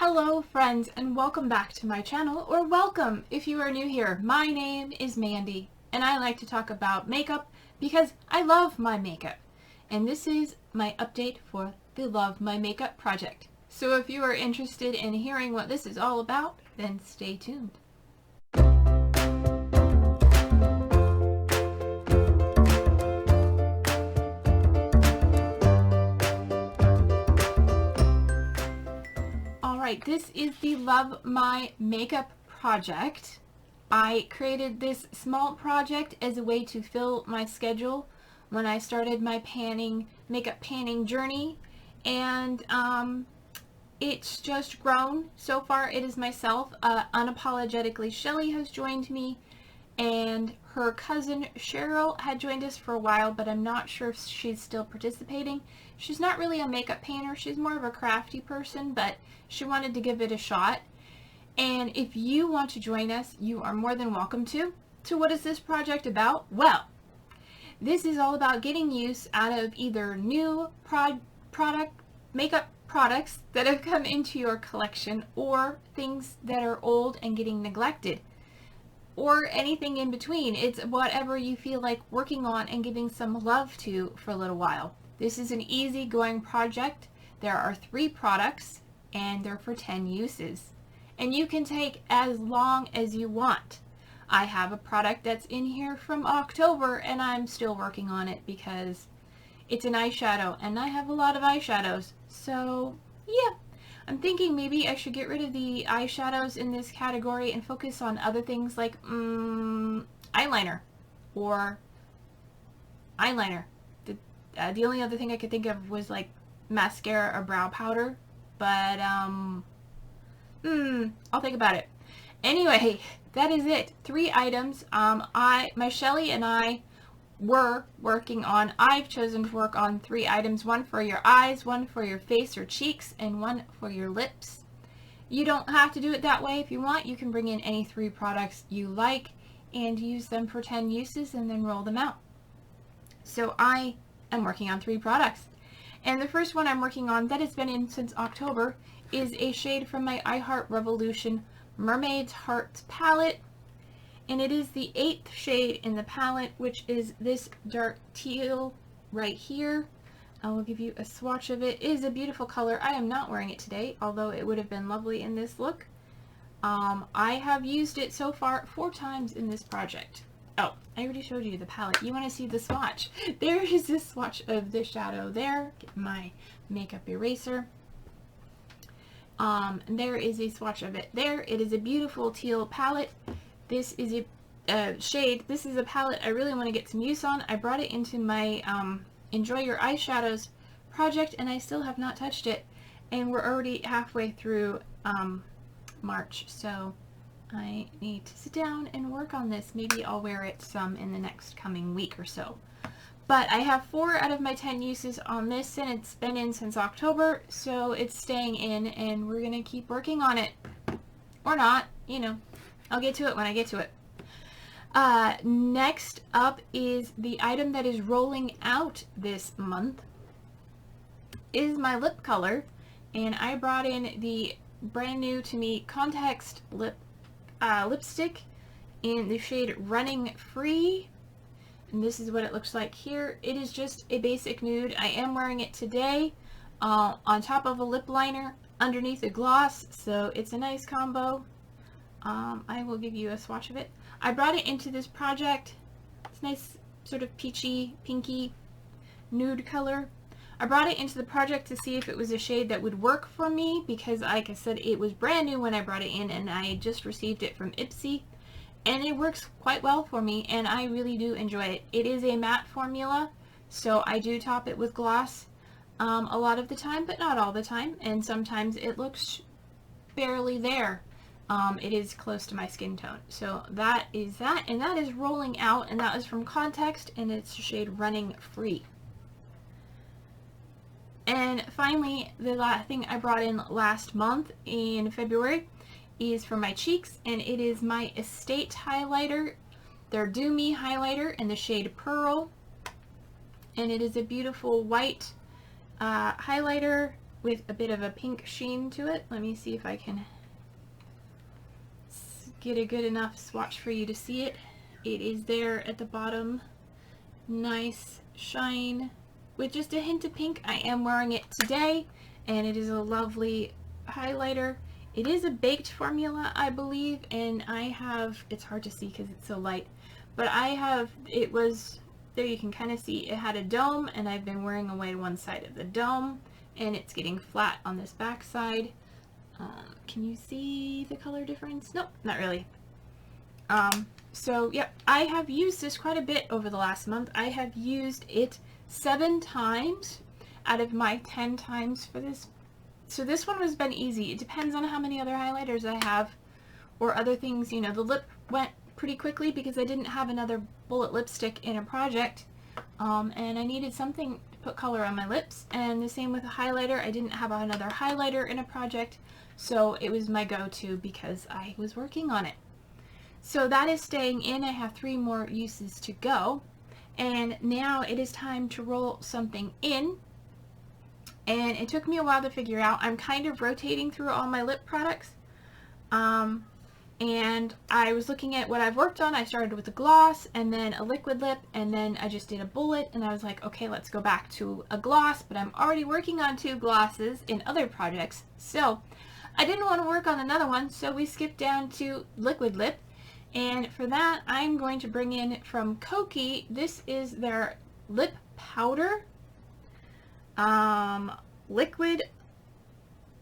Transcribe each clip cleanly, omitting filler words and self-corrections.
Hello friends, and welcome back to my channel, or welcome if you are new here. My name is Mandy and I like to talk about makeup because I love my makeup, and this is my update for the Love My Makeup project. So if you are interested in hearing what this is all about, then stay tuned. Alright, this is the Love My Makeup project. I created this small project as a way to fill my schedule when I started my makeup panning journey, and it's just grown. So far it is myself. Unapologetically Shelley has joined me, and her cousin Sheryl had joined us for a while, but I'm not sure if she's still participating. She's not really a makeup painter, she's more of a crafty person, but she wanted to give it a shot. And if you want to join us, you are more than welcome to. So what is this project about? Well, this is all about getting use out of either new makeup products that have come into your collection, or things that are old and getting neglected, or anything in between. It's whatever you feel like working on and giving some love to for a little while. This is an easy-going project. There are 3 products and they're for 10 uses. And you can take as long as you want. I have a product that's in here from October and I'm still working on it because it's an eyeshadow and I have a lot of eyeshadows. So yeah, I'm thinking maybe I should get rid of the eyeshadows in this category and focus on other things like eyeliner or eyeliner. The only other thing I could think of was like mascara or brow powder, but I'll think about it. Anyway, that is it. 3 items. My Shelley and I were working on, I've chosen to work on 3 items. 1 for your eyes, 1 for your face or cheeks, and 1 for your lips. You don't have to do it that way. If you want, you can bring in any 3 products you like and use them for 10 uses and then roll them out. So I am working on 3 products. And the first one I'm working on that has been in since October is a shade from my I Heart Revolution Mermaid Hearts palette. And it is the 8th shade in the palette, which is this dark teal right here. I will give you a swatch of it. It is a beautiful color. I am not wearing it today, although it would have been lovely in this look. I have used it so far 4 times in this project. Oh, I already showed you the palette. You want to see the swatch? There is this swatch of the shadow there. Get my makeup eraser. There is a swatch of it there. It is a beautiful teal palette. This is a shade. This is a palette I really want to get some use on. I brought it into my Enjoy Your Eyeshadows project and I still have not touched it. And we're already halfway through March, so I need to sit down and work on this. Maybe I'll wear it some in the next coming week or so. But I have 4 out of my 10 uses on this, and it's been in since October, so it's staying in, and we're going to keep working on it. Or not, you know. I'll get to it when I get to it. Next up is the item that is rolling out this month is my lip color, and I brought in the brand new to me Context lipstick in the shade Running Free, and this is what it looks like here. It is just a basic nude. I am wearing it today on top of a lip liner underneath a gloss, so it's a nice combo. I will give you a swatch of it. I brought it into this project. It's nice sort of peachy, pinky nude color. I brought it into the project to see if it was a shade that would work for me because, like I said, it was brand new when I brought it in and I just received it from Ipsy, and it works quite well for me and I really do enjoy it. It is a matte formula, so I do top it with gloss a lot of the time, but not all the time, and sometimes it looks barely there. It is close to my skin tone. So that is that, and that is rolling out, and that is from Context, and it's the shade Running Free. And finally, the last thing I brought in last month in February is for my cheeks, and it is my Estate highlighter, their Do Me highlighter in the shade Pearl, and it is a beautiful white highlighter with a bit of a pink sheen to it. Let me see if I can get a good enough swatch for you to see it. It is there at the bottom. Nice shine with just a hint of pink. I am wearing it today, and it is a lovely highlighter. It is a baked formula, I believe, and I have, it's hard to see because it's so light, but I have, it was, there you can kind of see it had a dome, and I've been wearing away one side of the dome, and it's getting flat on this back side. Can you see the color difference? Nope, not really. So yep, I have used this quite a bit over the last month. I have used it 7 times out of my 10 times for this. So this one has been easy. It depends on how many other highlighters I have or other things. You know, the lip went pretty quickly because I didn't have another bullet lipstick in a project, and I needed something to put color on my lips. And the same with a highlighter. I didn't have another highlighter in a project, so it was my go-to because I was working on it. So that is staying in. I have 3 more uses to go, and now it is time to roll something in. And it took me a while to figure out. I'm kind of rotating through all my lip products, and I was looking at what I've worked on. I started with a gloss and then a liquid lip, and then I just did a bullet, and I was like, okay, let's go back to a gloss, but I'm already working on 2 glosses in other projects, so I didn't want to work on another one, so we skipped down to liquid lip. And for that, I'm going to bring in from Kokie, this is their lip powder, liquid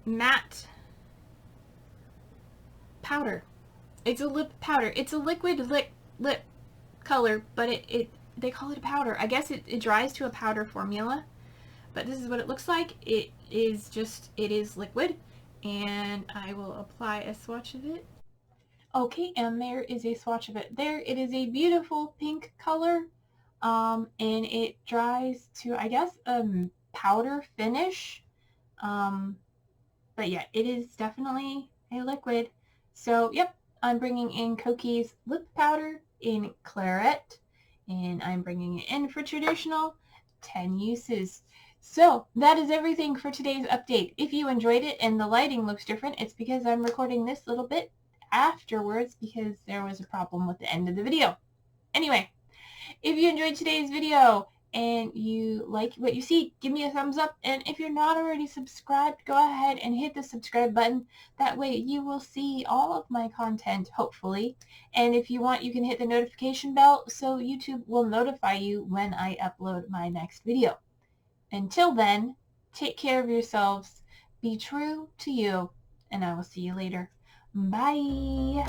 matte powder. It's a lip powder. It's a liquid lip color, but they call it a powder. I guess it dries to a powder formula, but this is what it looks like. It is liquid, and I will apply a swatch of it. Okay, and there is a swatch of it. There, it is a beautiful pink color, and it dries to, I guess, powder finish. But yeah, it is definitely a liquid. So, yep, I'm bringing in Kokie's lip powder in Claret, and I'm bringing it in for traditional 10 uses. So that is everything for today's update. If you enjoyed it and the lighting looks different, it's because I'm recording this little bit afterwards because there was a problem with the end of the video. Anyway, if you enjoyed today's video and you like what you see, give me a thumbs up, and if you're not already subscribed, go ahead and hit the subscribe button. That way you will see all of my content, hopefully, and if you want, you can hit the notification bell so YouTube will notify you when I upload my next video. Until then, take care of yourselves, be true to you, and I will see you later. Bye!